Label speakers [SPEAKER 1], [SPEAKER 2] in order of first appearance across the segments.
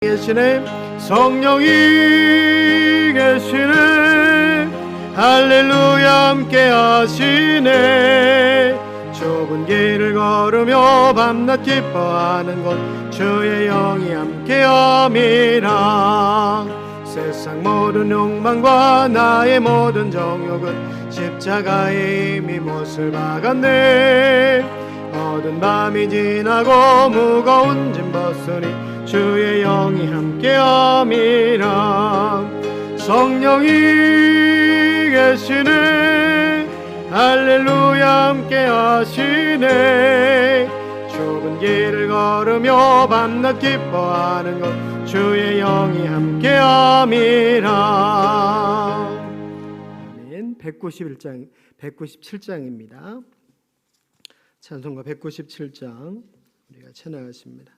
[SPEAKER 1] 계시네. 성령이 계시네. 할렐루야 함께 하시네. 좁은 길을 걸으며 밤낮 기뻐하는 곳 주의 영이 함께함이라. 세상 모든 욕망과 나의 모든 정욕은 십자가에 이미 못을 박았네. 어두운 밤이 지나고 무거운 짐 벗으니 주의 영이 함께함이라. 성령이 계시네. 할렐루야 함께 하시네. 좁은 길을 걸으며 밤낮 기뻐하는 것 주의 영이 함께함이라. 아멘. 197장입니다. 찬송가 197장 우리가 찬양하십니다.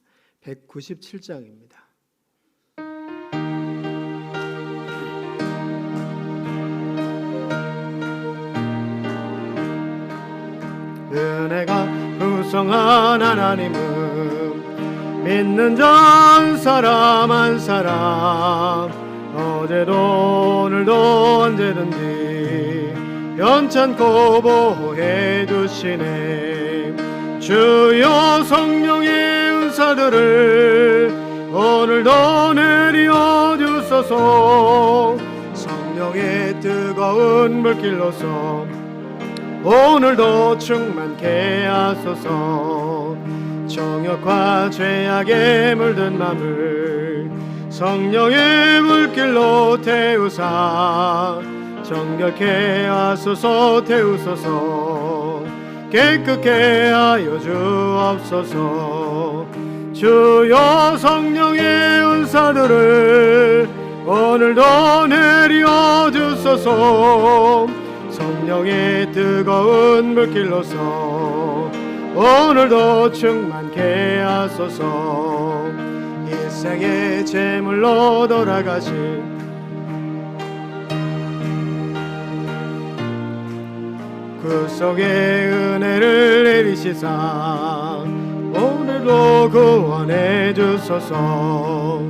[SPEAKER 1] 197장입니다. 은혜가 구성한 하나님은 믿는 자 한 사람 한 사람 어제도 오늘도 언제든지 변찮고 보호해 주시네. 주여 성령의 은사들을 오늘도 내려 주소서. 성령의 뜨거운 물길로서 오늘도 충만케 하소서. 정욕과 죄악에 물든 맘을 성령의 물길로 태우사 정결케 하소서. 태우소서. 깨끗게 하여 주옵소서. 주여 성령의 은사들을 오늘도 내려 주소서. 성령의 뜨거운 물길로서 오늘도 충만케 하소서. 일생의 제물로 돌아가신 그 속에 은혜를 내리시사 오늘도 구원해 주소서.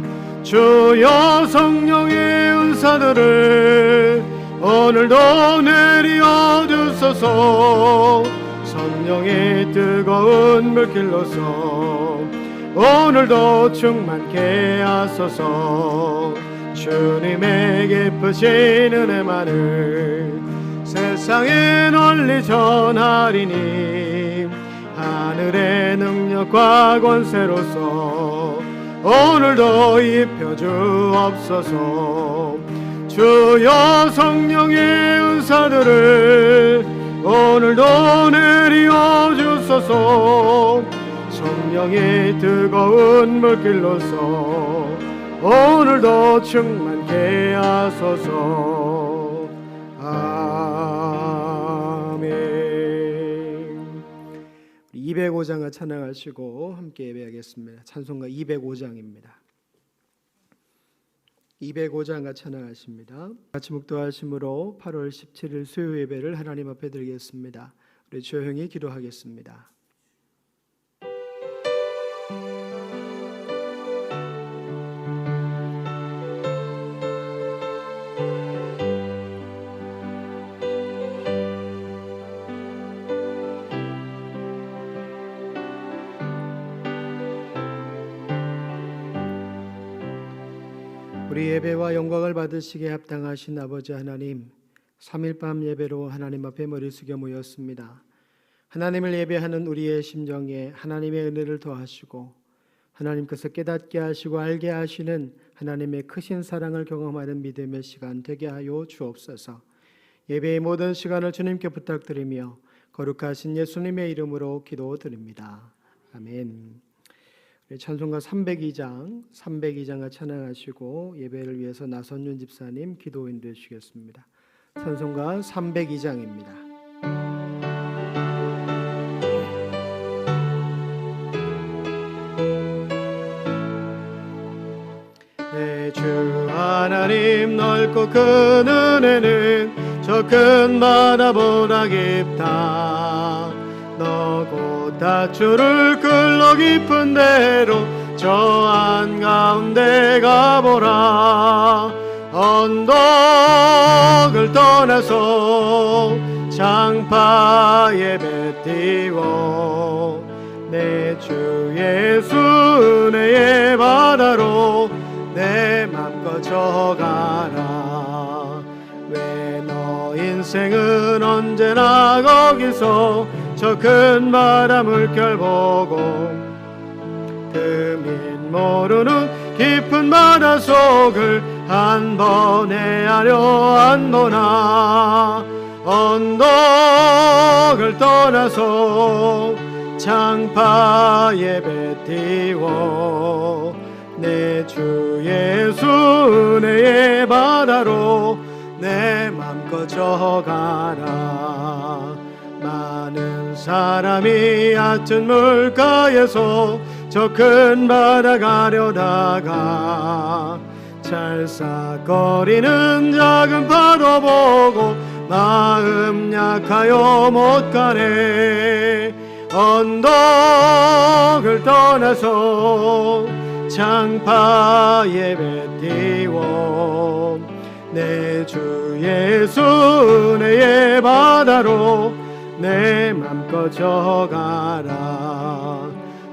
[SPEAKER 1] 주여 성령의 은사들을 오늘도 내려 주소서. 성령의 뜨거운 물길로서 오늘도 충만케 하소서. 주님의 깊으신 은혜만을 세상에 널리 전하리니 하늘의 능력과 권세로서 오늘도 입혀 주옵소서. 주여 성령의 은사들을 오늘도 내려 주소서. 성령의 뜨거운 물길로서 오늘도 충만케 하소서. 아멘. 205장을 찬양하시고 함께 예배하겠습니다. 찬송가 205장입니다. 205장과 찬양하십니다. 같이 묵도하심으로 8월 17일 수요 예배를 하나님 앞에 드리겠습니다. 우리 조용히 기도하겠습니다. 우리 예배와 영광을 받으시기에 합당하신 아버지 하나님, 3일 밤 예배로 하나님 앞에 머리 숙여 모였습니다. 하나님을 예배하는 우리의 심정에 하나님의 은혜를 더하시고 하나님께서 깨닫게 하시고 알게 하시는 하나님의 크신 사랑을 경험하는 믿음의 시간 되게 하여 주옵소서. 예배의 모든 시간을 주님께 부탁드리며 거룩하신 예수님의 이름으로 기도드립니다. 아멘. 찬송가 302장을 찬양하시고 예배를 위해서 나선윤 집사님 기도 인도해 주시겠습니다. 찬송가 302장입니다. 내 주 하나님 넓고 큰 은혜는 저 큰 바다보다 깊다. 너 곧 다주를 끌러 깊은 데로 저 한가운데 가보라. 언덕을 떠나서 장파 예배 띄워 내 주 예수 은혜의 바다로 내 맘껏 져가라. 왜 너 인생은 언제나 거기서 저 큰 바다 물결 보고 틈인 모르는 깊은 바다 속을 한 번 헤아려 안보나. 언덕을 떠나서 장파 예배 띄워 내 주 예수 은혜의 바다로 내 맘껏 져가라. 많은 사람이 얕은 물가에서 저 큰 바다 가려다가 찰싹거리는 작은 파도 보고 마음 약하여 못 가네. 언덕을 떠나서 장파 예배 띄워 내 주 예수 은혜의 바다로 내 맘껏 져가라.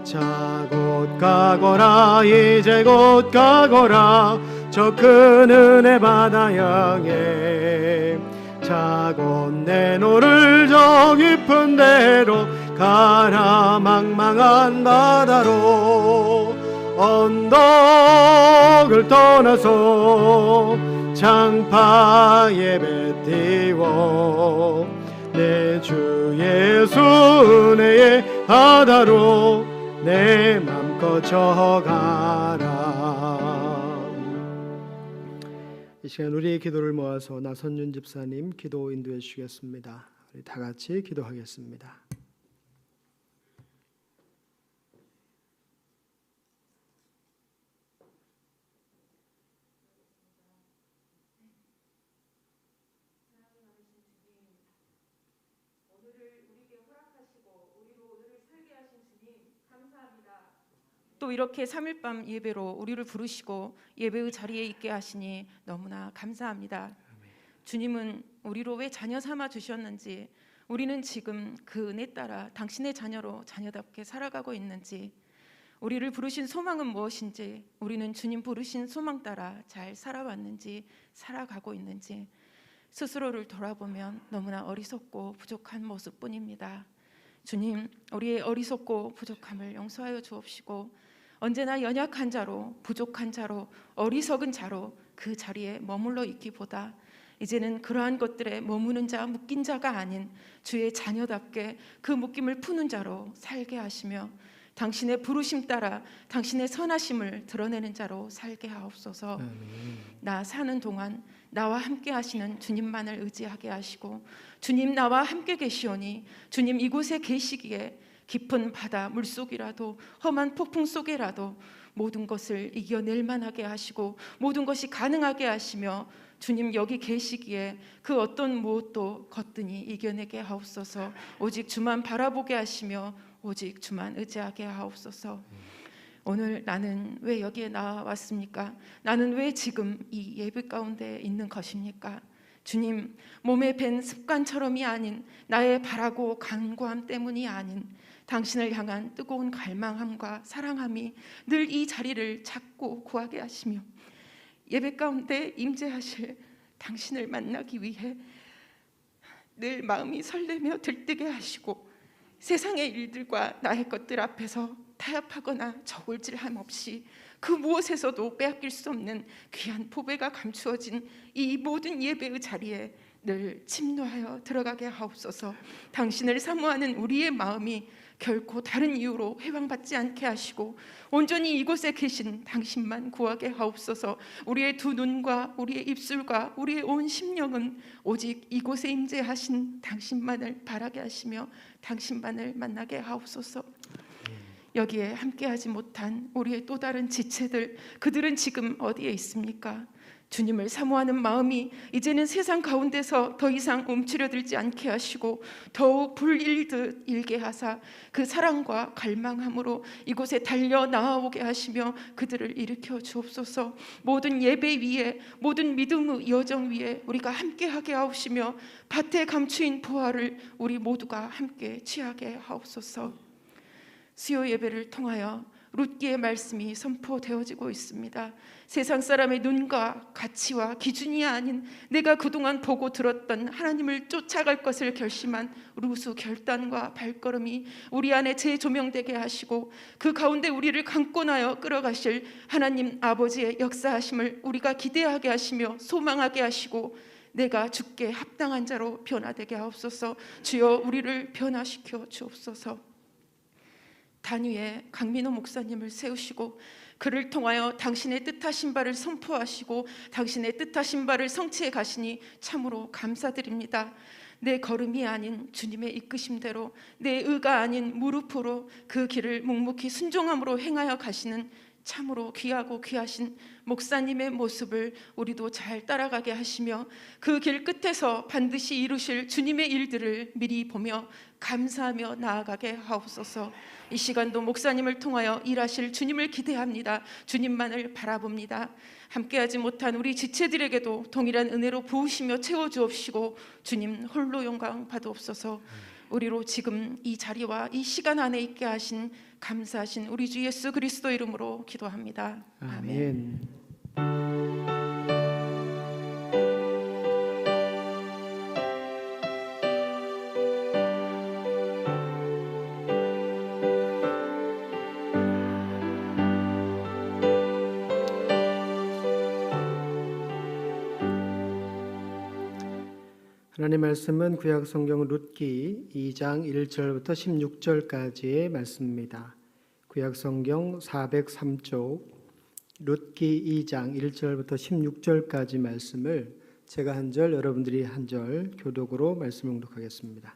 [SPEAKER 1] 자 곧 가거라 이제 곧 가거라 저 큰 은혜 바다 향해. 자 곧 내 노를 저 깊은 데로 가라 망망한 바다로. 언덕을 떠나서 장파 예배 띄워 내 주 예수 은혜의 바다로 내 맘껏 져가라. 이 시간 우리의 기도를 모아서 나선윤 집사님 기도 인도해 주시겠습니다. 우리 다 같이 기도하겠습니다.
[SPEAKER 2] 또 이렇게 3일밤 예배로 우리를 부르시고 예배의 자리에 있게 하시니 너무나 감사합니다. 주님은 우리로 왜 자녀 삼아 주셨는지, 우리는 지금 그 은혜 따라 당신의 자녀로 자녀답게 살아가고 있는지, 우리를 부르신 소망은 무엇인지, 우리는 주님 부르신 소망 따라 잘 살아왔는지 살아가고 있는지 스스로를 돌아보면 너무나 어리석고 부족한 모습뿐입니다. 주님, 우리의 어리석고 부족함을 용서하여 주옵시고 언제나 연약한 자로, 부족한 자로, 어리석은 자로 그 자리에 머물러 있기보다 이제는 그러한 것들에 머무는 자, 묶인 자가 아닌 주의 자녀답게 그 묶임을 푸는 자로 살게 하시며 당신의 부르심 따라 당신의 선하심을 드러내는 자로 살게 하옵소서. 나 사는 동안 나와 함께 하시는 주님만을 의지하게 하시고, 주님 나와 함께 계시오니 주님 이곳에 계시기에 깊은 바다 물속이라도 험한 폭풍 속에라도 모든 것을 이겨낼 만하게 하시고 모든 것이 가능하게 하시며 주님 여기 계시기에 그 어떤 무엇도 거뜬히 이겨내게 하옵소서. 오직 주만 바라보게 하시며 오직 주만 의지하게 하옵소서. 오늘 나는 왜 여기에 나왔습니까? 나는 왜 지금 이 예배 가운데 있는 것입니까? 주님, 몸에 밴 습관처럼이 아닌 나의 바라고 간구함 때문이 아닌 당신을 향한 뜨거운 갈망함과 사랑함이 늘 이 자리를 찾고 구하게 하시며 예배 가운데 임재하실 당신을 만나기 위해 늘 마음이 설레며 들뜨게 하시고 세상의 일들과 나의 것들 앞에서 타협하거나 저울질함 없이 그 무엇에서도 빼앗길 수 없는 귀한 보배가 감추어진 이 모든 예배의 자리에 늘 침노하여 들어가게 하옵소서. 당신을 사모하는 우리의 마음이 결코 다른 이유로 회방받지 않게 하시고 온전히 이곳에 계신 당신만 구하게 하옵소서. 우리의 두 눈과 우리의 입술과 우리의 온 심령은 오직 이곳에 임재하신 당신만을 바라게 하시며 당신만을 만나게 하옵소서. 여기에 함께하지 못한 우리의 또 다른 지체들, 그들은 지금 어디에 있습니까? 주님을 사모하는 마음이 이제는 세상 가운데서 더 이상 움츠려들지 않게 하시고 더욱 불일듯 일게 하사 그 사랑과 갈망함으로 이곳에 달려 나아오게 하시며 그들을 일으켜 주옵소서. 모든 예배 위에, 모든 믿음의 여정 위에 우리가 함께하게 하옵시며 밭에 감추인 부활을 우리 모두가 함께 취하게 하옵소서. 수요 예배를 통하여 룻기의 말씀이 선포되어지고 있습니다. 세상 사람의 눈과 가치와 기준이 아닌 내가 그동안 보고 들었던 하나님을 쫓아갈 것을 결심한 룻의 결단과 발걸음이 우리 안에 재조명되게 하시고 그 가운데 우리를 강권하여 끌어가실 하나님 아버지의 역사하심을 우리가 기대하게 하시며 소망하게 하시고 내가 주께 합당한 자로 변화되게 하옵소서. 주여 우리를 변화시켜 주옵소서. 단위에 강민호 목사님을 세우시고 그를 통하여 당신의 뜻하신 바를 선포하시고 당신의 뜻하신 바를 성취해 가시니 참으로 감사드립니다. 내 걸음이 아닌 주님의 이끄심대로 내 의가 아닌 무릎으로 그 길을 묵묵히 순종함으로 행하여 가시는 참으로 귀하고 귀하신 목사님의 모습을 우리도 잘 따라가게 하시며 그 길 끝에서 반드시 이루실 주님의 일들을 미리 보며 감사하며 나아가게 하옵소서. 이 시간도 목사님을 통하여 일하실 주님을 기대합니다. 주님만을 바라봅니다. 함께하지 못한 우리 지체들에게도 동일한 은혜로 부으시며 채워주옵시고 주님 홀로 영광 받으옵소서. 우리로 지금 이 자리와 이 시간 안에 있게 하신 감사하신 우리 주 예수 그리스도 이름으로 기도합니다. 아멘.
[SPEAKER 1] 하나님 말씀은 구약 성경 룻기 2장 1절부터 16절까지의 말씀입니다. 구약 성경 403쪽 룻기 2장 1절부터 16절까지 말씀을 제가 한 절, 여러분들이 한 절 교독으로 말씀 봉독하겠습니다.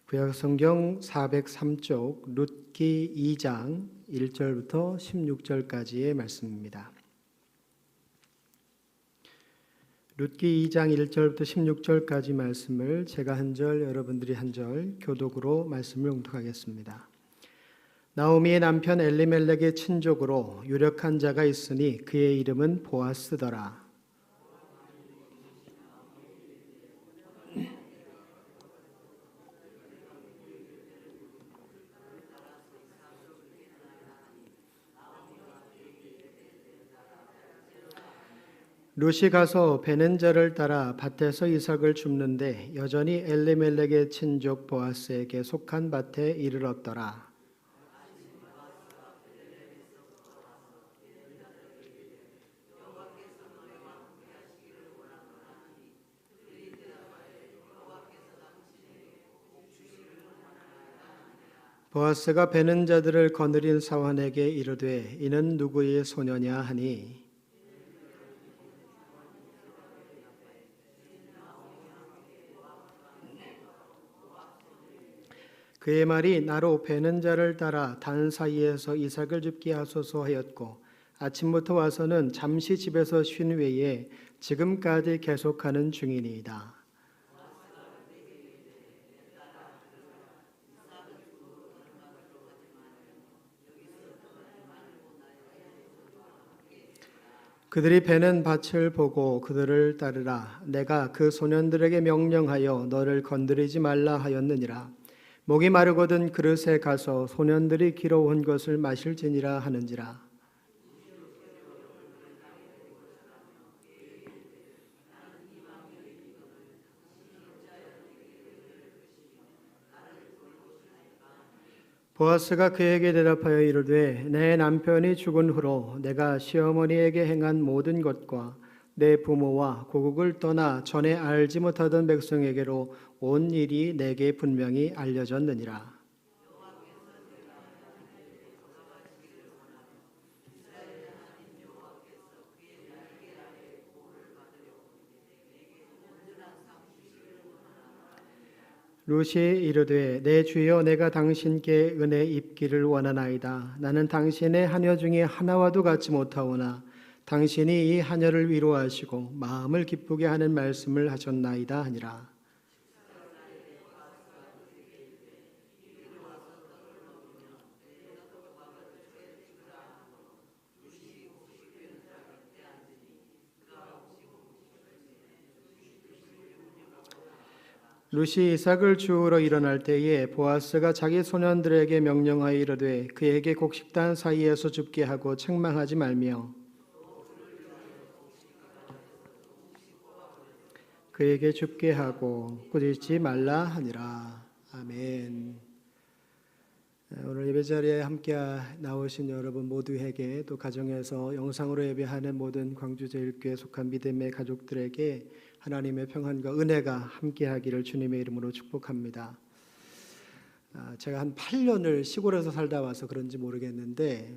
[SPEAKER 1] 구약 성경 403쪽 룻기 2장 1절부터 16절까지의 말씀입니다. 룻기 2장 1절부터 16절까지 말씀을 제가 한 절, 여러분들이 한 절 교독으로 말씀을 봉독하겠습니다. 나오미의 남편 엘리멜렉의 친족으로 유력한 자가 있으니 그의 이름은 보아스더라. 룻이 가서 베는자를 따라 밭에서 이삭을 줍는데 여전히 엘리멜렉의 친족 보아스에게 속한 밭에 이르렀더라. 보아스가 베는 자들을 거느린 사환에게 이르되 이는 누구의 소녀냐 하니 그의 말이 나로 베는 자를 따라 단 사이에서 이삭을 줍게 하소서 하였고 아침부터 와서는 잠시 집에서 쉰 외에 지금까지 계속하는 중이니이다. 그들이 베는 밭을 보고 그들을 따르라. 내가 그 소년들에게 명령하여 너를 건드리지 말라 하였느니라. 목이 마르거든 그릇에 가서 소년들이 길어온 것을 마실지니라 하는지라. 보아스가 그에게 대답하여 이르되 내 남편이 죽은 후로 내가 시어머니에게 행한 모든 것과 내 부모와 고국을 떠나 전에 알지 못하던 백성에게로 온 일이 내게 분명히 알려졌느니라. 룻이 이르되 내 주여 내가 당신께 은혜 입기를 원하나이다. 나는 당신의 하녀 중에 하나와도 같지 못하오나 당신이 이 하녀를 위로하시고 마음을 기쁘게 하는 말씀을 하셨나이다 하니라. 룻이 이삭을 주우러 일어날 때에 보아스가 자기 소년들에게 명령하여 이르되 그에게 곡식단 사이에서 줍게 하고 책망하지 말며 그에게 줍게 하고 꾸짖지 말라 하니라. 아멘. 오늘 예배 자리에 함께 나오신 여러분 모두에게, 또 가정에서 영상으로 예배하는 모든 광주제일교회에 속한 믿음의 가족들에게 하나님의 평안과 은혜가 함께하기를 주님의 이름으로 축복합니다. 제가 한 8년을 시골에서 살다 와서 그런지 모르겠는데,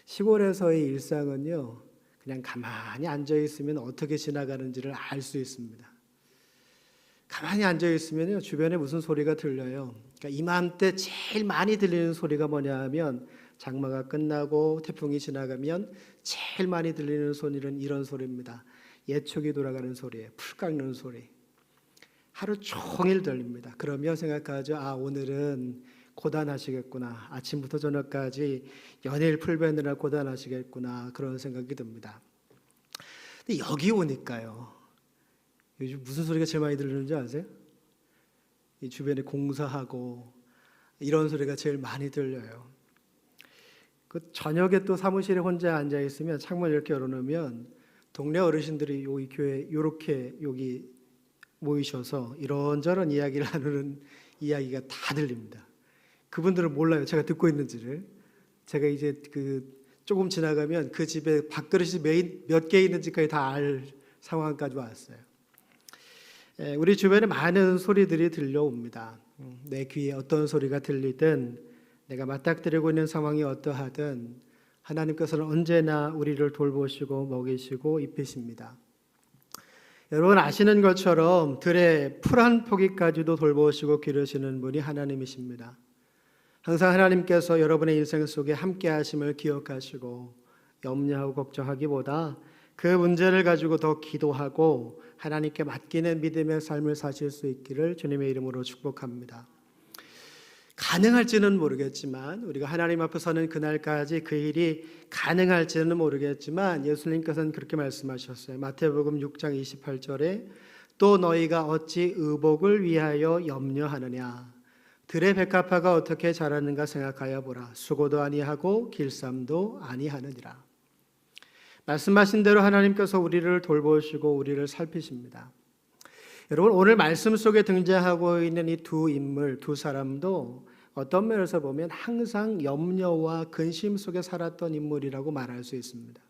[SPEAKER 1] 시골에서의 일상은요, 그냥 가만히 앉아 있으면 어떻게 지나가는지를 알 수 있습니다. 가만히 앉아 있으면요, 주변에 무슨 소리가 들려요. 그러니까 이맘때 제일 많이 들리는 소리가 뭐냐 하면, 장마가 끝나고 태풍이 지나가면 제일 많이 들리는 소리는 이런 소리입니다. 예촉이 돌아가는 소리예요. 풀 깎는 소리. 하루 종일 들립니다. 그러면 생각하죠. 아, 오늘은 고단하시겠구나. 아침부터 저녁까지 연일 풀 베느라 고단하시겠구나. 그런 생각이 듭니다. 근데 여기 오니까요, 요즘 무슨 소리가 제일 많이 들리는지 아세요? 이 주변에 공사하고 이런 소리가 제일 많이 들려요. 그 저녁에 또 사무실에 혼자 앉아 있으면 창문 이렇게 열어놓으면 동네 어르신들이 여기 교회 이렇게 여기 모이셔서 이런저런 이야기를 하는 이야기가 다 들립니다. 그분들은 몰라요, 제가 듣고 있는지를. 제가 이제 조금 지나가면 그 집에 밥그릇이 몇 개 있는지까지 다 알 상황까지 왔어요. 우리 주변에 많은 소리들이 들려옵니다. 내 귀에 어떤 소리가 들리든, 내가 맞닥뜨리고 있는 상황이 어떠하든 하나님께서는 언제나 우리를 돌보시고 먹이시고 입히십니다. 여러분 아시는 것처럼 들의 풀 한 포기까지도 돌보시고 기르시는 분이 하나님이십니다. 항상 하나님께서 여러분의 인생 속에 함께 하심을 기억하시고 염려하고 걱정하기보다 그 문제를 가지고 더 기도하고 하나님께 맡기는 믿음의 삶을 사실 수 있기를 주님의 이름으로 축복합니다. 가능할지는 모르겠지만, 우리가 하나님 앞에 서는 그날까지 그 일이 가능할지는 모르겠지만 예수님께서는 그렇게 말씀하셨어요. 마태복음 6장 28절에 또 너희가 어찌 의복을 위하여 염려하느냐. 들의 백합화가 어떻게 자라는가 생각하여 보라. 수고도 아니하고 길쌈도 아니하느니라. 말씀하신 대로 하나님께서 우리를 돌보시고 우리를 살피십니다. 여러분 오늘 말씀 속에 등장하고 있는 이 두 인물, 두 사람도 어떤 면에서 보면 항상 염려와 근심 속에 살았던 인물이라고 말할 수 있습니다.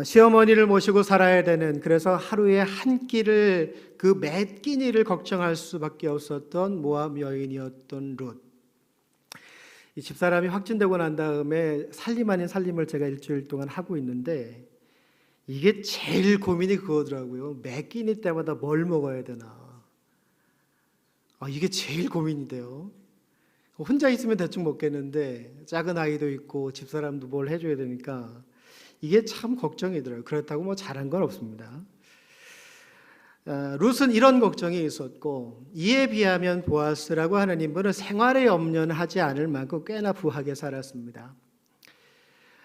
[SPEAKER 1] 시어머니를 모시고 살아야 되는, 그래서 하루에 한 끼를, 그 몇 끼니를 걱정할 수밖에 없었던 모압 여인이었던 룻. 이 집사람이 확진되고 난 다음에 살림 아닌 살림을 제가 일주일 동안 하고 있는데, 이게 제일 고민이 그거더라고요. 매 끼니 때마다 뭘 먹어야 되나. 이게 제일 고민이 돼요. 혼자 있으면 대충 먹겠는데 작은 아이도 있고 집사람도 뭘 해줘야 되니까 이게 참 걱정이더라고요. 그렇다고 뭐 잘한 건 없습니다. 룻은 이런 걱정이 있었고, 이에 비하면 보아스라고 하는 인물은 생활에 염려는 하지 않을 만큼 꽤나 부하게 살았습니다.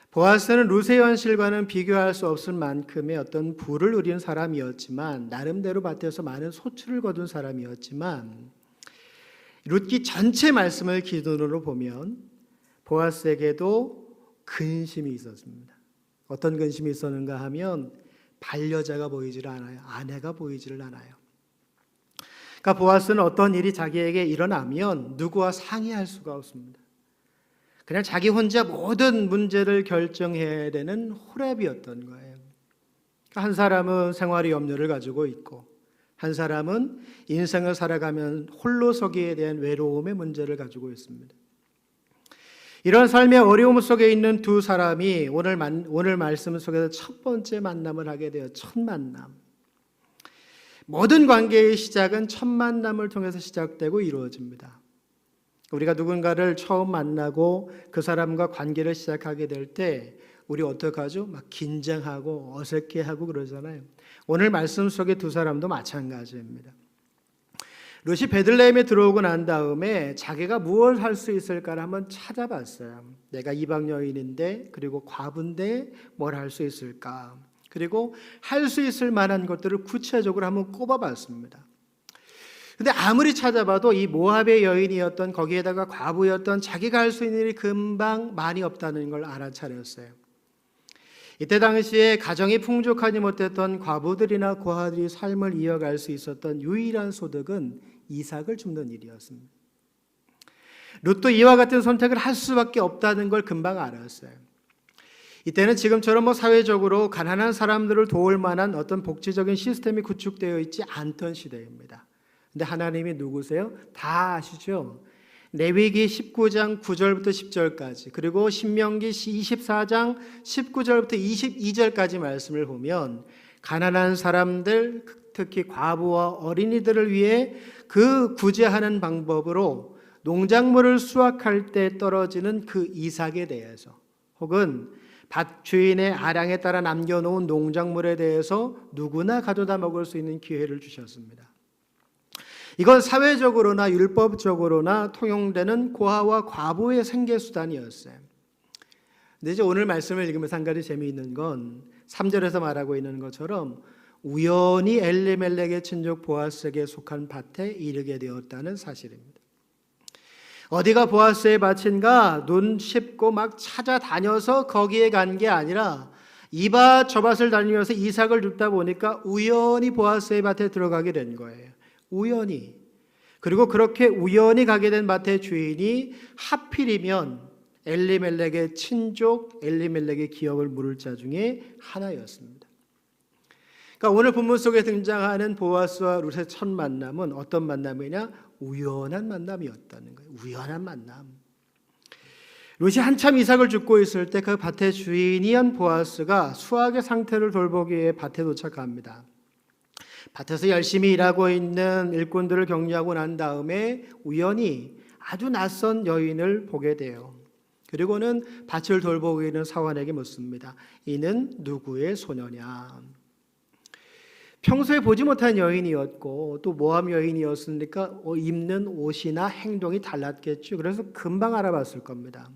[SPEAKER 1] 보아스는 룻의 현실과는 비교할 수 없을 만큼의 어떤 부를 누린 사람이었지만, 나름대로 밭에서 많은 소출을 거둔 사람이었지만, 룻기 전체 말씀을 기준으로 보면 보아스에게도 근심이 있었습니다. 어떤 근심이 있었는가 하면 반려자가 보이질 않아요. 아내가 보이지를 않아요. 그러니까 보아스는 어떤 일이 자기에게 일어나면 누구와 상의할 수가 없습니다. 그냥 자기 혼자 모든 문제를 결정해야 되는 호랩이었던 거예요. 한 사람은 생활의 염려를 가지고 있고, 한 사람은 인생을 살아가면 홀로서기에 대한 외로움의 문제를 가지고 있습니다. 이런 삶의 어려움 속에 있는 두 사람이 오늘 말씀 속에서 첫 번째 만남을 하게 돼요. 첫 만남. 모든 관계의 시작은 첫 만남을 통해서 시작되고 이루어집니다. 우리가 누군가를 처음 만나고 그 사람과 관계를 시작하게 될 때 우리 어떡하죠? 막 긴장하고 어색해하고 그러잖아요. 오늘 말씀 속의 두 사람도 마찬가지입니다. 룻이 베들레헴에 들어오고 난 다음에 자기가 무엇을 할 수 있을까를 한번 찾아봤어요. 내가 이방 여인인데 그리고 과부인데 뭘 할 수 있을까? 그리고 할 수 있을 만한 것들을 구체적으로 한번 꼽아봤습니다. 근데 아무리 찾아봐도 이 모압의 여인이었던 거기에다가 과부였던 자기가 할 수 있는 일이 금방 많이 없다는 걸 알아차렸어요. 이때 당시에 가정이 풍족하지 못했던 과부들이나 고아들이 삶을 이어갈 수 있었던 유일한 소득은 이삭을 줍는 일이었습니다. 룻도 이와 같은 선택을 할 수밖에 없다는 걸 금방 알았어요. 이때는 지금처럼 사회적으로 가난한 사람들을 도울 만한 어떤 복지적인 시스템이 구축되어 있지 않던 시대입니다. 근데 하나님이 누구세요? 다 아시죠? 레위기 19장 9절부터 10절까지 그리고 신명기 24장 19절부터 22절까지 말씀을 보면 가난한 사람들 특히 과부와 어린이들을 위해 그 구제하는 방법으로 농작물을 수확할 때 떨어지는 그 이삭에 대해서 혹은 밭 주인의 아량에 따라 남겨놓은 농작물에 대해서 누구나 가져다 먹을 수 있는 기회를 주셨습니다. 이건 사회적으로나 율법적으로나 통용되는 고아와 과부의 생계수단이었어요. 근데 이제 오늘 말씀을 읽으면서 한 가지 재미있는 건 3절에서 말하고 있는 것처럼 우연히 엘리멜렉의 친족 보아스에게 속한 밭에 이르게 되었다는 사실입니다. 어디가 보아스의 밭인가 눈 씹고 막 찾아다녀서 거기에 간 게 아니라 이 밭 저 밭을 다니면서 이삭을 줍다 보니까 우연히 보아스의 밭에 들어가게 된 거예요. 우연히. 그리고 그렇게 우연히 가게 된 밭의 주인이 하필이면 엘리멜렉의 친족 엘리멜렉의 기업을 물을 자 중에 하나였습니다. 그러니까 오늘 본문 속에 등장하는 보아스와 룻의 첫 만남은 어떤 만남이냐? 우연한 만남이었다는 거예요. 우연한 만남. 룻이 한참 이삭을 줍고 있을 때 그 밭의 주인이었던 보아스가 수확의 상태를 돌보기 위해 밭에 도착합니다. 밭에서 열심히 일하고 있는 일꾼들을 격려하고 난 다음에 우연히 아주 낯선 여인을 보게 돼요. 그리고는 밭을 돌보고 있는 사환에게 묻습니다. 이는 누구의 소녀냐? 평소에 보지 못한 여인이었고 또 모압 여인이었으니까 입는 옷이나 행동이 달랐겠죠. 그래서 금방 알아봤을 겁니다.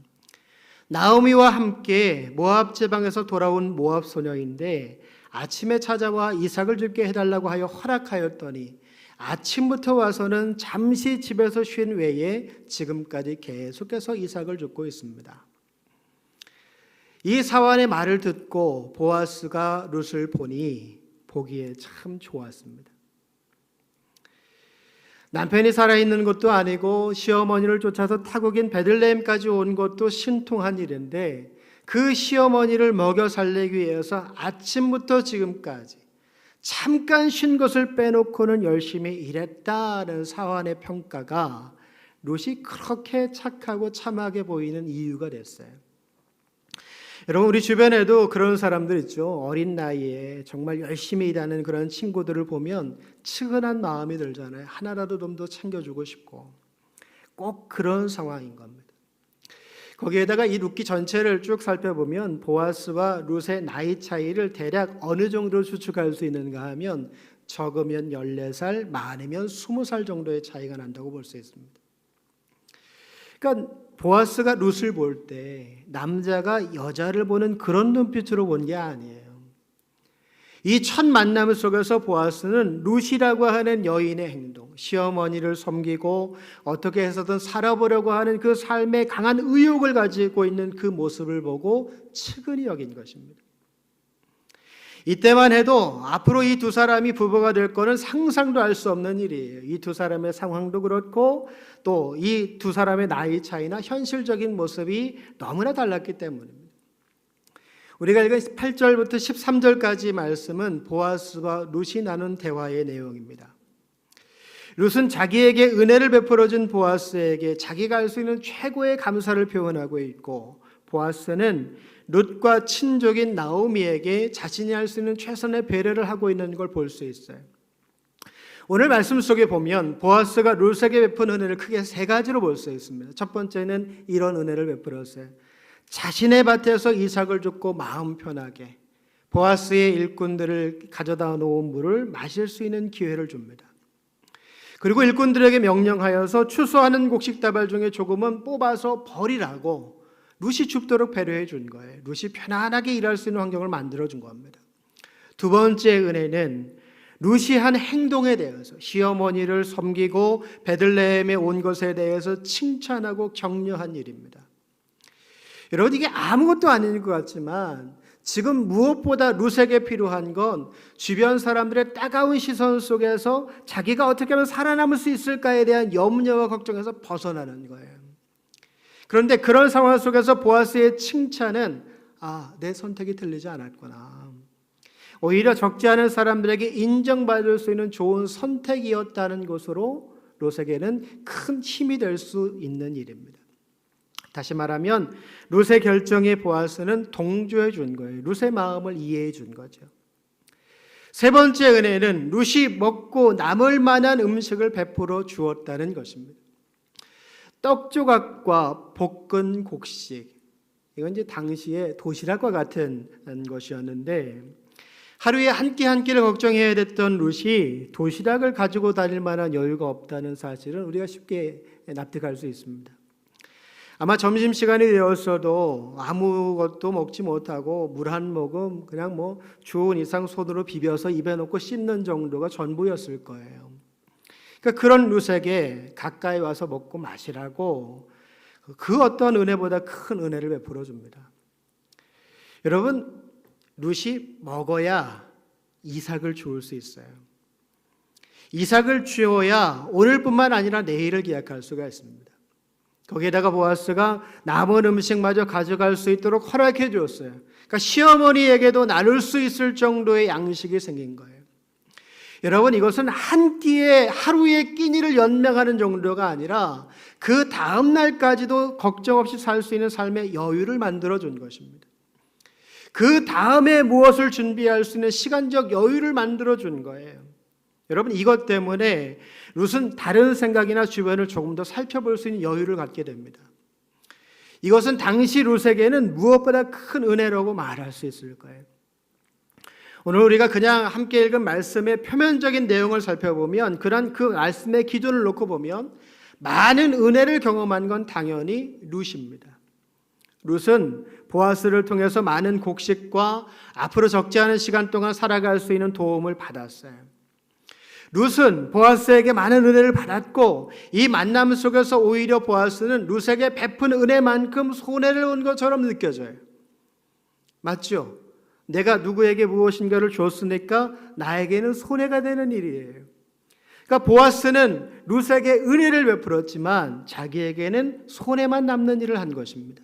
[SPEAKER 1] 나오미와 함께 모압 지방에서 돌아온 모압 소녀인데 아침에 찾아와 이삭을 줍게 해달라고 하여 허락하였더니 아침부터 와서는 잠시 집에서 쉰 외에 지금까지 계속해서 이삭을 줍고 있습니다. 이 사환의 말을 듣고 보아스가 룻을 보니 보기에 참 좋았습니다. 남편이 살아있는 것도 아니고 시어머니를 쫓아서 타국인 베들레헴까지 온 것도 신통한 일인데 그 시어머니를 먹여 살리기 위해서 아침부터 지금까지 잠깐 쉰 것을 빼놓고는 열심히 일했다는 사환의 평가가 룻이 그렇게 착하고 참하게 보이는 이유가 됐어요. 여러분 우리 주변에도 그런 사람들 있죠. 어린 나이에 정말 열심히 일하는 그런 친구들을 보면 측은한 마음이 들잖아요. 하나라도 좀 더 챙겨주고 싶고 꼭 그런 상황인 겁니다. 거기에다가 이 룻기 전체를 쭉 살펴보면 보아스와 룻의 나이 차이를 대략 어느 정도 추측할 수 있는가 하면 적으면 14살, 많으면 20살 정도의 차이가 난다고 볼 수 있습니다. 그러니까 보아스가 룻을 볼 때 남자가 여자를 보는 그런 눈빛으로 본 게 아니에요. 이 첫 만남 속에서 보아스는 룻이라고 하는 여인의 행동, 시어머니를 섬기고 어떻게 해서든 살아보려고 하는 그 삶에 강한 의욕을 가지고 있는 그 모습을 보고 측은히 여긴 것입니다. 이때만 해도 앞으로 이 두 사람이 부부가 될 거는 상상도 할 수 없는 일이에요. 이 두 사람의 상황도 그렇고 또 이 두 사람의 나이 차이나 현실적인 모습이 너무나 달랐기 때문입니다. 우리가 읽은 8절부터 13절까지 말씀은 보아스와 룻이 나눈 대화의 내용입니다. 룻은 자기에게 은혜를 베풀어준 보아스에게 자기가 할 수 있는 최고의 감사를 표현하고 있고 보아스는 룻과 친족인 나오미에게 자신이 할 수 있는 최선의 배려를 하고 있는 걸 볼 수 있어요. 오늘 말씀 속에 보면 보아스가 룻에게 베푼 은혜를 크게 세 가지로 볼 수 있습니다. 첫 번째는 이런 은혜를 베풀었어요. 자신의 밭에서 이삭을 줍고 마음 편하게 보아스의 일꾼들을 가져다 놓은 물을 마실 수 있는 기회를 줍니다. 그리고 일꾼들에게 명령하여서 추수하는 곡식다발 중에 조금은 뽑아서 버리라고 룻이 줍도록 배려해 준 거예요. 룻이 편안하게 일할 수 있는 환경을 만들어 준 겁니다. 두 번째 은혜는 룻이 한 행동에 대해서 시어머니를 섬기고 베들레헴에 온 것에 대해서 칭찬하고 격려한 일입니다. 여러분, 이게 아무것도 아닌 것 같지만 지금 무엇보다 룻에게 필요한 건 주변 사람들의 따가운 시선 속에서 자기가 어떻게 하면 살아남을 수 있을까에 대한 염려와 걱정에서 벗어나는 거예요. 그런데 그런 상황 속에서 보아스의 칭찬은 내 선택이 틀리지 않았구나. 오히려 적지 않은 사람들에게 인정받을 수 있는 좋은 선택이었다는 것으로 룻에게는 큰 힘이 될 수 있는 일입니다. 다시 말하면 룻의 결정에 보아스는 동조해 준 거예요. 룻의 마음을 이해해 준 거죠. 세 번째 은혜는 룻이 먹고 남을 만한 음식을 베풀어 주었다는 것입니다. 떡조각과 볶은 곡식, 이건 이제 당시에 도시락과 같은 것이었는데 하루에 한 끼 한 끼를 걱정해야 됐던 룻이 도시락을 가지고 다닐 만한 여유가 없다는 사실은 우리가 쉽게 납득할 수 있습니다. 아마 점심시간이 되었어도 아무것도 먹지 못하고 물 한 모금 그냥 주운 이상 손으로 비벼서 입에 넣고 씹는 정도가 전부였을 거예요. 그러니까 그런 룻에게 가까이 와서 먹고 마시라고 그 어떤 은혜보다 큰 은혜를 베풀어 줍니다. 여러분, 룻이 먹어야 이삭을 주울 수 있어요. 이삭을 주어야 오늘뿐만 아니라 내일을 기약할 수가 있습니다. 거기에다가 보아스가 남은 음식마저 가져갈 수 있도록 허락해 주었어요. 그러니까 시어머니에게도 나눌 수 있을 정도의 양식이 생긴 거예요. 여러분, 이것은 한 끼에 하루의 끼니를 연명하는 정도가 아니라 그 다음 날까지도 걱정 없이 살 수 있는 삶의 여유를 만들어 준 것입니다. 그 다음에 무엇을 준비할 수 있는 시간적 여유를 만들어 준 거예요. 여러분, 이것 때문에 룻은 다른 생각이나 주변을 조금 더 살펴볼 수 있는 여유를 갖게 됩니다. 이것은 당시 룻에게는 무엇보다 큰 은혜라고 말할 수 있을 거예요. 오늘 우리가 그냥 함께 읽은 말씀의 표면적인 내용을 살펴보면 그 말씀의 기준을 놓고 보면 많은 은혜를 경험한 건 당연히 룻입니다. 룻은 보아스를 통해서 많은 곡식과 앞으로 적지 않은 시간 동안 살아갈 수 있는 도움을 받았어요. 룻은 보아스에게 많은 은혜를 받았고 이 만남 속에서 오히려 보아스는 룻에게 베푼 은혜만큼 손해를 온 것처럼 느껴져요. 맞죠? 내가 누구에게 무엇인가를 줬으니까 나에게는 손해가 되는 일이에요. 그러니까 보아스는 룻에게 은혜를 베풀었지만 자기에게는 손해만 남는 일을 한 것입니다.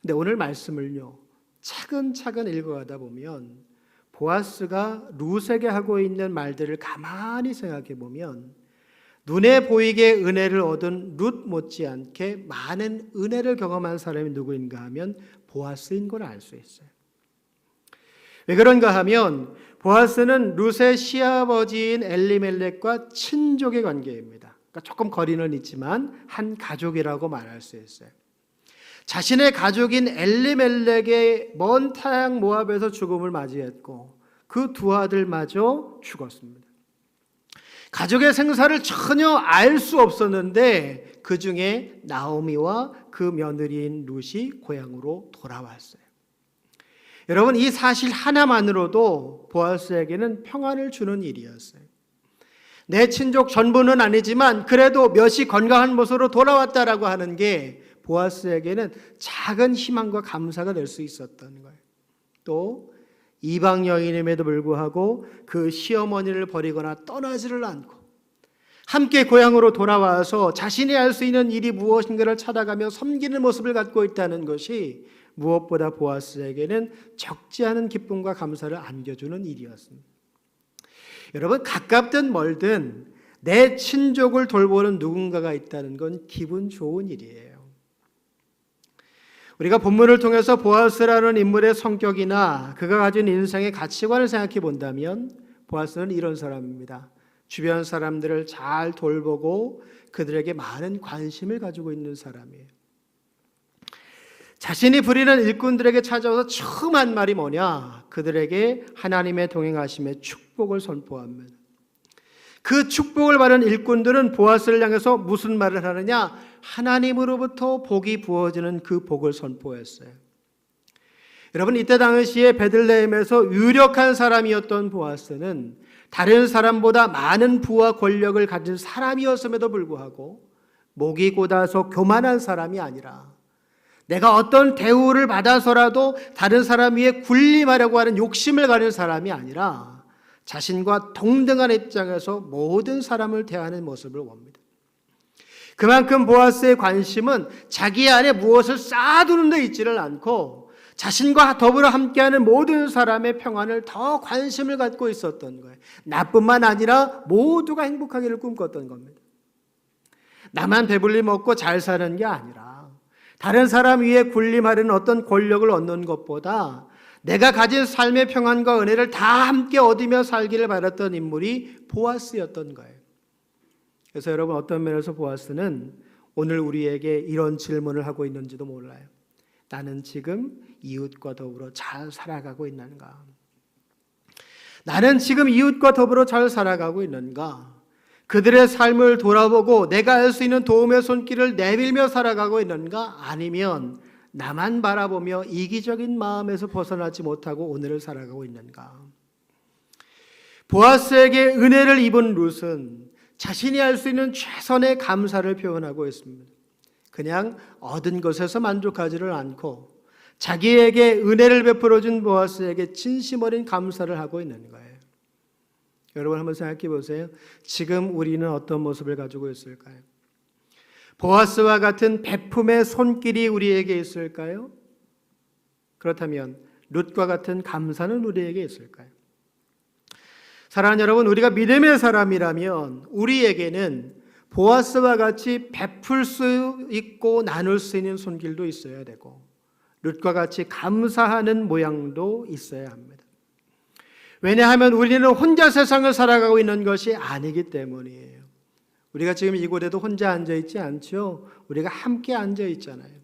[SPEAKER 1] 근데 오늘 말씀을요, 차근차근 읽어가다 보면 보아스가 룻에게 하고 있는 말들을 가만히 생각해 보면 눈에 보이게 은혜를 얻은 룻 못지않게 많은 은혜를 경험한 사람이 누구인가 하면 보아스인 걸 알 수 있어요. 왜 그런가 하면 보아스는 룻의 시아버지인 엘리멜렉과 친족의 관계입니다. 그러니까 조금 거리는 있지만 한 가족이라고 말할 수 있어요. 자신의 가족인 엘리멜렉의 먼 타향 모압에서 죽음을 맞이했고 그 두 아들마저 죽었습니다. 가족의 생사를 전혀 알 수 없었는데 그 중에 나오미와 그 며느리인 룻이 고향으로 돌아왔어요. 여러분, 이 사실 하나만으로도 보아스에게는 평안을 주는 일이었어요. 내 친족 전부는 아니지만 그래도 몇이 건강한 모습으로 돌아왔다라고 하는 게 보아스에게는 작은 희망과 감사가 될 수 있었던 거예요. 또 이방 여인임에도 불구하고 그 시어머니를 버리거나 떠나지를 않고 함께 고향으로 돌아와서 자신이 할 수 있는 일이 무엇인가를 찾아가며 섬기는 모습을 갖고 있다는 것이 무엇보다 보아스에게는 적지 않은 기쁨과 감사를 안겨주는 일이었습니다. 여러분, 가깝든 멀든 내 친족을 돌보는 누군가가 있다는 건 기분 좋은 일이에요. 우리가 본문을 통해서 보아스라는 인물의 성격이나 그가 가진 인생의 가치관을 생각해 본다면 보아스는 이런 사람입니다. 주변 사람들을 잘 돌보고 그들에게 많은 관심을 가지고 있는 사람이에요. 자신이 부리는 일꾼들에게 찾아와서 처음 한 말이 뭐냐? 그들에게 하나님의 동행하심의 축복을 선포합니다. 그 축복을 받은 일꾼들은 보아스를 향해서 무슨 말을 하느냐? 하나님으로부터 복이 부어지는 그 복을 선포했어요. 여러분, 이때 당시에 베들레헴에서 유력한 사람이었던 보아스는 다른 사람보다 많은 부와 권력을 가진 사람이었음에도 불구하고 목이 곧아서 교만한 사람이 아니라 내가 어떤 대우를 받아서라도 다른 사람 위에 군림하려고 하는 욕심을 가진 사람이 아니라 자신과 동등한 입장에서 모든 사람을 대하는 모습을 봅니다. 그만큼 보아스의 관심은 자기 안에 무엇을 쌓아두는 데 있지를 않고 자신과 더불어 함께하는 모든 사람의 평안을 더 관심을 갖고 있었던 거예요. 나뿐만 아니라 모두가 행복하기를 꿈꿨던 겁니다. 나만 배불리 먹고 잘 사는 게 아니라 다른 사람 위에 군림하려는 어떤 권력을 얻는 것보다 내가 가진 삶의 평안과 은혜를 다 함께 얻으며 살기를 바랐던 인물이 보아스였던 거예요. 그래서 여러분, 어떤 면에서 보아스는 오늘 우리에게 이런 질문을 하고 있는지도 몰라요. 나는 지금 이웃과 더불어 잘 살아가고 있는가? 나는 지금 이웃과 더불어 잘 살아가고 있는가? 그들의 삶을 돌아보고 내가 할 수 있는 도움의 손길을 내밀며 살아가고 있는가? 아니면 나만 바라보며 이기적인 마음에서 벗어나지 못하고 오늘을 살아가고 있는가? 보아스에게 은혜를 입은 룻은 자신이 할 수 있는 최선의 감사를 표현하고 있습니다. 그냥 얻은 것에서 만족하지를 않고 자기에게 은혜를 베풀어준 보아스에게 진심 어린 감사를 하고 있는 거예요. 여러분, 한번 생각해 보세요. 지금 우리는 어떤 모습을 가지고 있을까요? 보아스와 같은 베품의 손길이 우리에게 있을까요? 그렇다면 룻과 같은 감사는 우리에게 있을까요? 사랑하는 여러분, 우리가 믿음의 사람이라면 우리에게는 보아스와 같이 베풀 수 있고 나눌 수 있는 손길도 있어야 되고 룻과 같이 감사하는 모양도 있어야 합니다. 왜냐하면 우리는 혼자 세상을 살아가고 있는 것이 아니기 때문이에요. 우리가 지금 이곳에도 혼자 앉아있지 않죠? 우리가 함께 앉아있잖아요.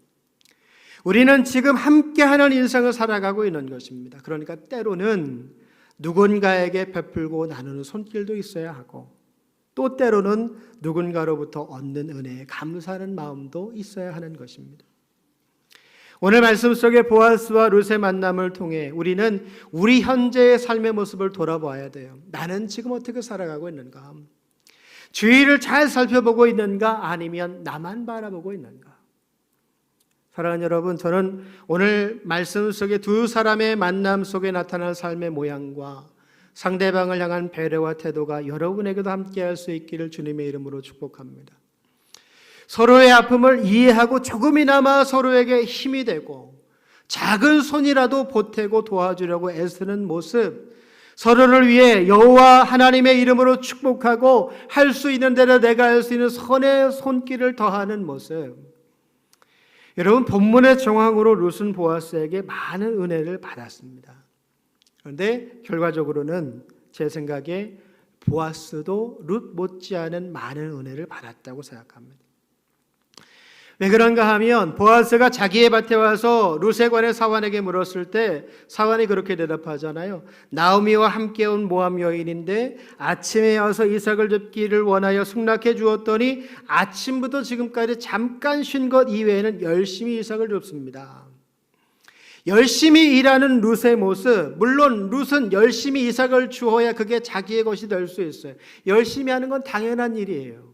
[SPEAKER 1] 우리는 지금 함께하는 인생을 살아가고 있는 것입니다. 그러니까 때로는 누군가에게 베풀고 나누는 손길도 있어야 하고 또 때로는 누군가로부터 얻는 은혜에 감사하는 마음도 있어야 하는 것입니다. 오늘 말씀 속에 보아스와 룻의 만남을 통해 우리는 우리 현재의 삶의 모습을 돌아봐야 돼요. 나는 지금 어떻게 살아가고 있는가? 주위를 잘 살펴보고 있는가? 아니면 나만 바라보고 있는가? 사랑하는 여러분, 저는 오늘 말씀 속에 두 사람의 만남 속에 나타난 삶의 모양과 상대방을 향한 배려와 태도가 여러분에게도 함께할 수 있기를 주님의 이름으로 축복합니다. 서로의 아픔을 이해하고 조금이나마 서로에게 힘이 되고 작은 손이라도 보태고 도와주려고 애쓰는 모습, 서로를 위해 여호와 하나님의 이름으로 축복하고 할 수 있는 대로 내가 할 수 있는 선의 손길을 더하는 모습. 여러분, 본문의 정황으로 룻은 보아스에게 많은 은혜를 받았습니다. 그런데 결과적으로는 제 생각에 보아스도 룻 못지않은 많은 은혜를 받았다고 생각합니다. 왜 그런가 하면 보아스가 자기의 밭에 와서 룻에 관해 사환에게 물었을 때 사환이 그렇게 대답하잖아요. 나오미와 함께 온 모압 여인인데 아침에 와서 이삭을 줍기를 원하여 승낙해 주었더니 아침부터 지금까지 잠깐 쉰 것 이외에는 열심히 이삭을 줍습니다. 열심히 일하는 룻의 모습, 물론 룻은 열심히 이삭을 주어야 그게 자기의 것이 될 수 있어요. 열심히 하는 건 당연한 일이에요.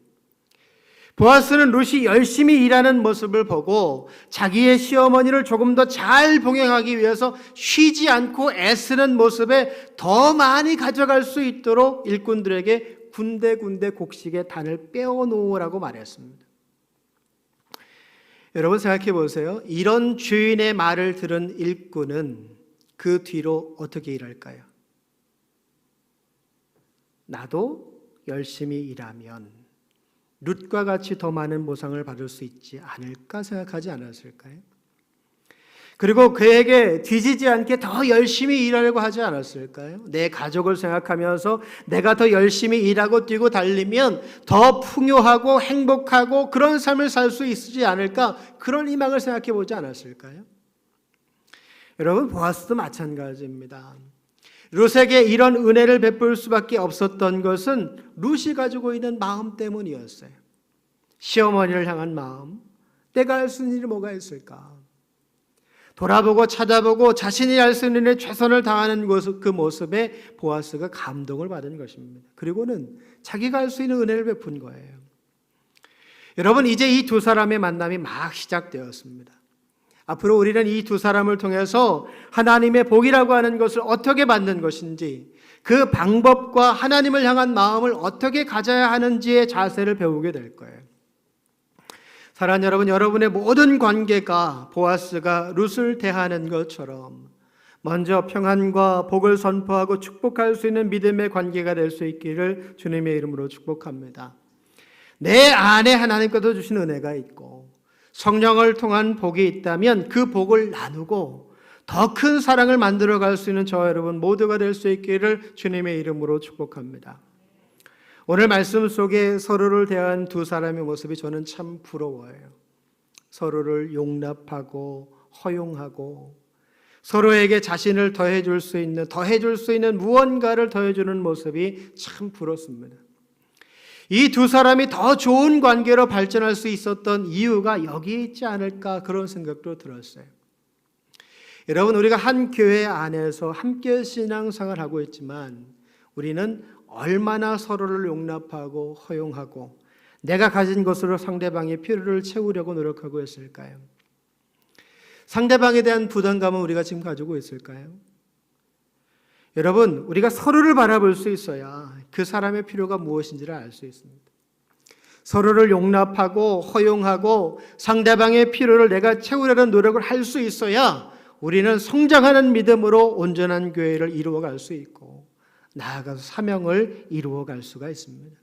[SPEAKER 1] 보아스는 룻이 열심히 일하는 모습을 보고 자기의 시어머니를 조금 더 잘 봉양하기 위해서 쉬지 않고 애쓰는 모습에 더 많이 가져갈 수 있도록 일꾼들에게 군데군데 곡식의 단을 빼어놓으라고 말했습니다. 여러분, 생각해 보세요. 이런 주인의 말을 들은 일꾼은 그 뒤로 어떻게 일할까요? 나도 열심히 일하면 룻과 같이 더 많은 보상을 받을 수 있지 않을까 생각하지 않았을까요? 그리고 그에게 뒤지지 않게 더 열심히 일하려고 하지 않았을까요? 내 가족을 생각하면서 내가 더 열심히 일하고 뛰고 달리면 더 풍요하고 행복하고 그런 삶을 살 수 있지 않을까? 그런 희망을 생각해 보지 않았을까요? 여러분, 보아스도 마찬가지입니다. 룻에게 이런 은혜를 베풀 수밖에 없었던 것은 룻이 가지고 있는 마음 때문이었어요. 시어머니를 향한 마음, 내가 할 수 있는 일이 뭐가 있을까? 돌아보고 찾아보고 자신이 할 수 있는 일에 최선을 다하는 그 모습에 보아스가 감동을 받은 것입니다. 그리고는 자기가 할 수 있는 은혜를 베푼 거예요. 여러분, 이제 이 두 사람의 만남이 막 시작되었습니다. 앞으로 우리는 이 두 사람을 통해서 하나님의 복이라고 하는 것을 어떻게 받는 것인지, 그 방법과 하나님을 향한 마음을 어떻게 가져야 하는지의 자세를 배우게 될 거예요. 사랑하는 여러분, 여러분의 모든 관계가 보아스가 룻을 대하는 것처럼 먼저 평안과 복을 선포하고 축복할 수 있는 믿음의 관계가 될 수 있기를 주님의 이름으로 축복합니다. 내 안에 하나님께서 주신 은혜가 있고 성령을 통한 복이 있다면 그 복을 나누고 더 큰 사랑을 만들어갈 수 있는 저와 여러분 모두가 될 수 있기를 주님의 이름으로 축복합니다. 오늘 말씀 속에 서로를 대한 두 사람의 모습이 저는 참 부러워요. 서로를 용납하고 허용하고 서로에게 자신을 더해줄 수 있는 무언가를 더해주는 모습이 참 부럽습니다. 이 두 사람이 더 좋은 관계로 발전할 수 있었던 이유가 여기에 있지 않을까 그런 생각도 들었어요. 여러분, 우리가 한 교회 안에서 함께 신앙생활을 하고 있지만 우리는 얼마나 서로를 용납하고 허용하고 내가 가진 것으로 상대방의 필요를 채우려고 노력하고 있을까요? 상대방에 대한 부담감은 우리가 지금 가지고 있을까요? 여러분, 우리가 서로를 바라볼 수 있어야 그 사람의 필요가 무엇인지를 알 수 있습니다. 서로를 용납하고 허용하고 상대방의 필요를 내가 채우려는 노력을 할 수 있어야 우리는 성장하는 믿음으로 온전한 교회를 이루어갈 수 있고 나아가서 사명을 이루어갈 수가 있습니다.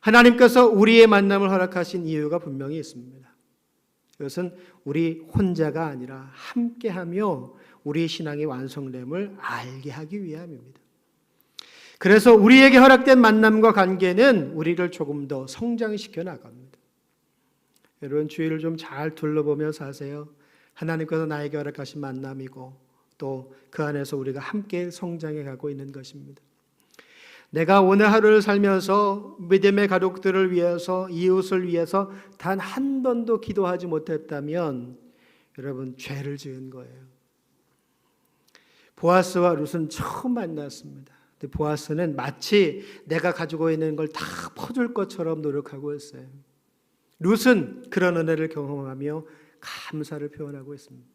[SPEAKER 1] 하나님께서 우리의 만남을 허락하신 이유가 분명히 있습니다. 그것은 우리 혼자가 아니라 함께하며 우리 신앙의 완성됨을 알게 하기 위함입니다. 그래서 우리에게 허락된 만남과 관계는 우리를 조금 더 성장시켜 나갑니다. 여러분, 주위를 좀 잘 둘러보며 사세요. 하나님께서 나에게 허락하신 만남이고 또 그 안에서 우리가 함께 성장해 가고 있는 것입니다. 내가 오늘 하루를 살면서 믿음의 가족들을 위해서, 이웃을 위해서 단 한 번도 기도하지 못했다면 여러분, 죄를 지은 거예요. 보아스와 룻은 처음 만났습니다. 근데 보아스는 마치 내가 가지고 있는 걸 다 퍼줄 것처럼 노력하고 있어요. 룻은 그런 은혜를 경험하며 감사를 표현하고 있습니다.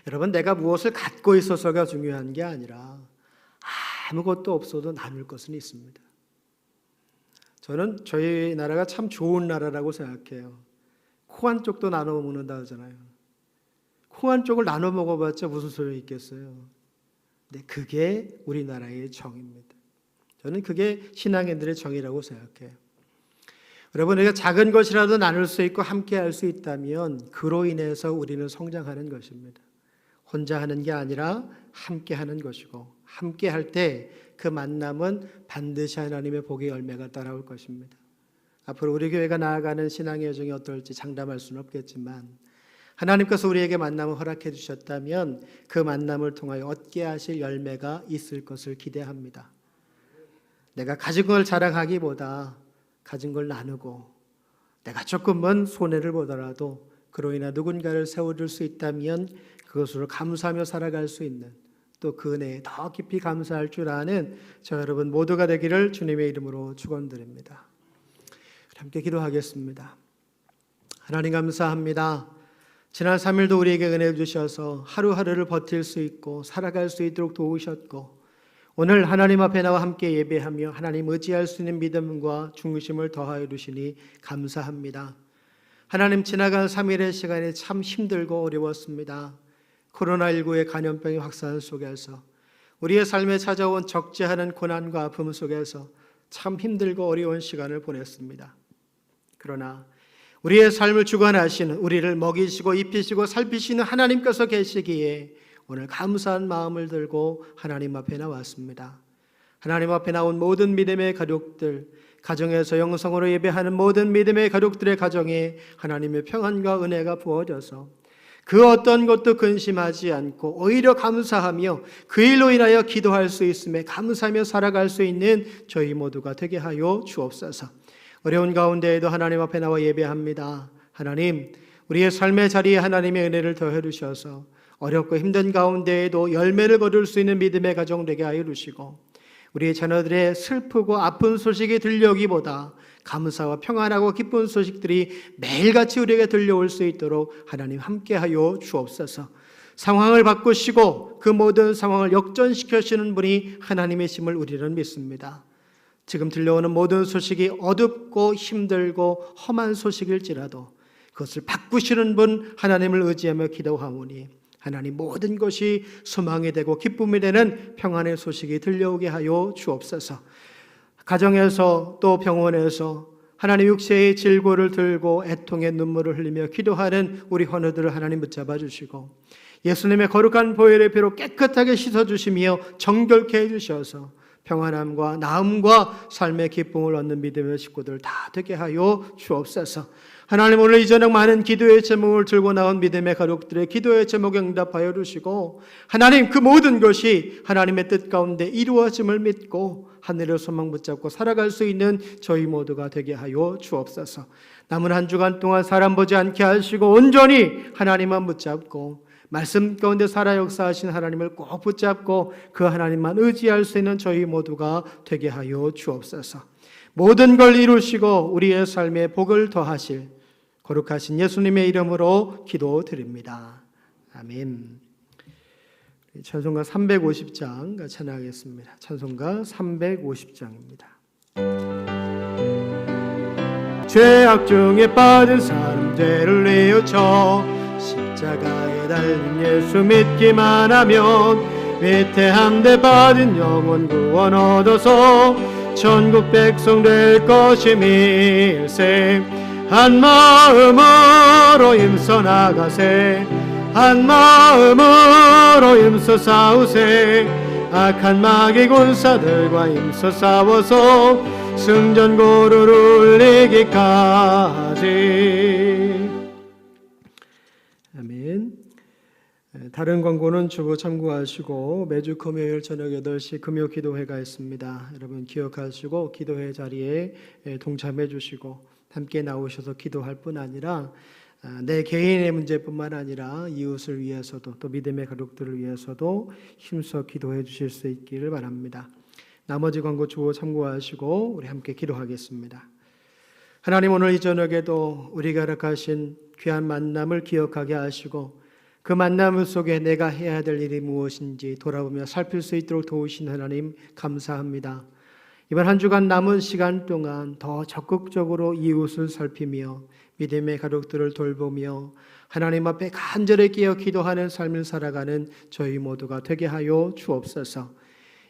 [SPEAKER 1] 여러분, 내가 무엇을 갖고 있어서가 중요한 게 아니라 아무것도 없어도 나눌 것은 있습니다. 저는 저희 나라가 참 좋은 나라라고 생각해요. 코 한 쪽도 나눠 먹는다 하잖아요. 코 한 쪽을 나눠 먹어봤자 무슨 소용이 있겠어요. 근데 그게 우리나라의 정입니다. 저는 그게 신앙인들의 정이라고 생각해요. 여러분, 우리가 작은 것이라도 나눌 수 있고 함께 할 수 있다면 그로 인해서 우리는 성장하는 것입니다. 혼자 하는 게 아니라 함께 하는 것이고 함께 할 때 그 만남은 반드시 하나님의 복의 열매가 따라올 것입니다. 앞으로 우리 교회가 나아가는 신앙의 여정이 어떨지 장담할 수는 없겠지만 하나님께서 우리에게 만남을 허락해 주셨다면 그 만남을 통하여 얻게 하실 열매가 있을 것을 기대합니다. 내가 가진 걸 자랑하기보다 가진 걸 나누고 내가 조금은 손해를 보더라도 그로 인해 누군가를 세워줄 수 있다면 그것으로 감사하며 살아갈 수 있는 또 그 은혜에 더 깊이 감사할 줄 아는 저 여러분 모두가 되기를 주님의 이름으로 축원드립니다. 함께 기도하겠습니다. 하나님 감사합니다. 지난 3일도 우리에게 은혜 주셔서 하루하루를 버틸 수 있고 살아갈 수 있도록 도우셨고 오늘 하나님 앞에 나와 함께 예배하며 하나님 의지할 수 있는 믿음과 중심을 더하여 주시니 감사합니다. 하나님, 지나간 3일의 시간이 참 힘들고 어려웠습니다. 코로나19의 감염병의 확산 속에서 우리의 삶에 찾아온 적지 않은 고난과 아픔 속에서 참 힘들고 어려운 시간을 보냈습니다. 그러나 우리의 삶을 주관하시는, 우리를 먹이시고 입히시고 살피시는 하나님께서 계시기에 오늘 감사한 마음을 들고 하나님 앞에 나왔습니다. 하나님 앞에 나온 모든 믿음의 가족들, 가정에서 영성으로 예배하는 모든 믿음의 가족들의 가정에 하나님의 평안과 은혜가 부어져서 그 어떤 것도 근심하지 않고 오히려 감사하며 그 일로 인하여 기도할 수 있음에 감사하며 살아갈 수 있는 저희 모두가 되게 하여 주옵소서. 어려운 가운데에도 하나님 앞에 나와 예배합니다. 하나님, 우리의 삶의 자리에 하나님의 은혜를 더해 주셔서 어렵고 힘든 가운데에도 열매를 거둘 수 있는 믿음의 가정 되게 하여 주시고, 우리의 자녀들의 슬프고 아픈 소식이 들려오기보다 감사와 평안하고 기쁜 소식들이 매일같이 우리에게 들려올 수 있도록 하나님 함께하여 주옵소서. 상황을 바꾸시고 그 모든 상황을 역전시키시는 분이 하나님이심을 우리는 믿습니다. 지금 들려오는 모든 소식이 어둡고 힘들고 험한 소식일지라도 그것을 바꾸시는 분 하나님을 의지하며 기도하오니 하나님, 모든 것이 소망이 되고 기쁨이 되는 평안의 소식이 들려오게 하여 주옵소서. 가정에서 또 병원에서 하나님 육체의 질고를 들고 애통의 눈물을 흘리며 기도하는 우리 헌우들을 하나님 붙잡아 주시고, 예수님의 거룩한 보혈의 피로 깨끗하게 씻어주시며 정결케 해주셔서 평안함과 나음과 삶의 기쁨을 얻는 믿음의 식구들 다 되게 하여 주옵소서. 하나님, 오늘 이 저녁 많은 기도의 제목을 들고 나온 믿음의 가족들의 기도의 제목에 응답하여 주시고, 하나님, 그 모든 것이 하나님의 뜻 가운데 이루어짐을 믿고 하늘의 소망 붙잡고 살아갈 수 있는 저희 모두가 되게 하여 주옵소서. 남은 한 주간 동안 사람 보지 않게 하시고 온전히 하나님만 붙잡고 말씀 가운데 살아 역사하신 하나님을 꼭 붙잡고 그 하나님만 의지할 수 있는 저희 모두가 되게 하여 주옵소서. 모든 걸 이루시고 우리의 삶에 복을 더하실 거룩하신 예수님의 이름으로 기도드립니다. 아멘. 찬송가 350장 찬양하겠습니다. 찬송가 350장입니다. 죄악 중에 빠진 사람 죄를 뉘우쳐 십자가에 달린 예수 믿기만 하면 위태한 데 빠진 영혼 구원 얻어서 천국 백성 될 것임일세. 한 마음으로 힘써 나가세. 한 마음으로 힘써 싸우세. 악한 마귀 군사들과 힘써 싸워서 승전고를 울리기까지. 아멘. 다른 광고는 주보 참고하시고 매주 금요일 저녁 8시 금요 기도회가 있습니다. 여러분 기억하시고 기도회 자리에 동참해 주시고 함께 나오셔서 기도할 뿐 아니라 내 개인의 문제뿐만 아니라 이웃을 위해서도 또 믿음의 가족들을 위해서도 힘써 기도해 주실 수 있기를 바랍니다. 나머지 광고 주보 참고하시고 우리 함께 기도하겠습니다. 하나님, 오늘 이 저녁에도 우리가 허락하신 귀한 만남을 기억하게 하시고 그 만남 속에 내가 해야 될 일이 무엇인지 돌아보며 살필 수 있도록 도우신 하나님 감사합니다. 이번 한 주간 남은 시간 동안 더 적극적으로 이웃을 살피며 믿음의 가족들을 돌보며 하나님 앞에 간절히 끼어 기도하는 삶을 살아가는 저희 모두가 되게 하여 주옵소서.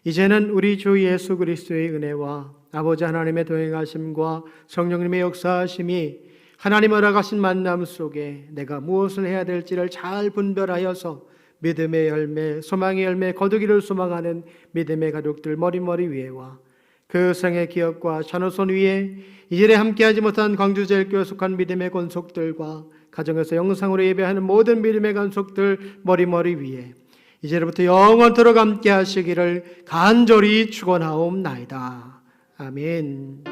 [SPEAKER 1] 이제는 우리 주 예수 그리스도의 은혜와 아버지 하나님의 동행하심과 성령님의 역사하심이 하나님 허락하신 만남 속에 내가 무엇을 해야 될지를 잘 분별하여서 믿음의 열매, 소망의 열매 거두기를 소망하는 믿음의 가족들 머리머리 위에와 그 생의 기업과 자녀손 위에 이전에 함께하지 못한 광주제일교회 속한 믿음의 권속들과 가정에서 영상으로 예배하는 모든 믿음의 권속들 머리머리 위에 이제부터 영원토록 함께 하시기를 간절히 축원하옵나이다. 아멘.